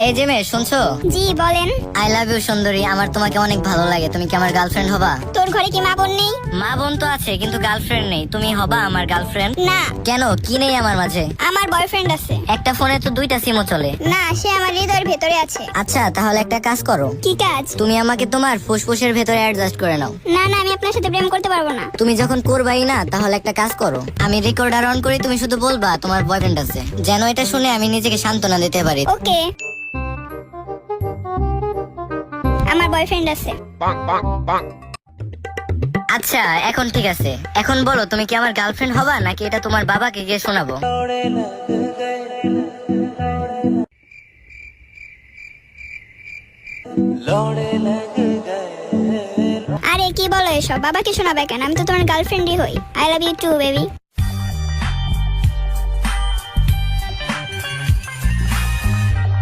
এই যে মেয়ে শুনছো? জি বলেন। আই লাভ ইউ সুন্দরী, আমার তোমাকে অনেক ভালো লাগে। তুমি কি আমার গার্লফ্রেন্ড হবা? তোর ঘরে কি মা বোন নেই? মা বোন তো আছে কিন্তু গার্লফ্রেন্ড নেই। তুমি হবা আমার গার্লফ্রেন্ড? না। কেন, কি নেই আমার মাঝে? আমার বয়ফ্রেন্ড আছে। একটা ফোনে তো দুইটা সিমও চলে। না, সে আমার হৃদয়ের ভেতরে আছে। আচ্ছা তাহলে একটা কাজ করো, কি কাজ? তুমি আমাকে তোমার ফুসফুসের ভেতরে অ্যাডজাস্ট করে নাও। না না, আমি আপনার সাথে প্রেম করতে পারবো না। তুমি যখন করবাই না, তাহলে একটা কাজ করো, আমি রেকর্ডার অন করি, তুমি শুধু বলবা তোমার বয়ফ্রেন্ড আছে, যেন এটা শুনে আমি নিজেকে সান্ত্বনা দিতে পারি। ওকে। আমার বয়ফ্রেন্ড আছে। আচ্ছা এখন ঠিক আছে, এখন বলো তুমি কি আমার গার্লফ্রেন্ড হবা নাকি এটা তোমার বাবাকে গিয়ে শোনাবো? আরে কি বলো এসব? বাবাকে শোনাবে কেন? আমি তো তোমার গার্লফ্রেন্ডই হই। I love you too baby.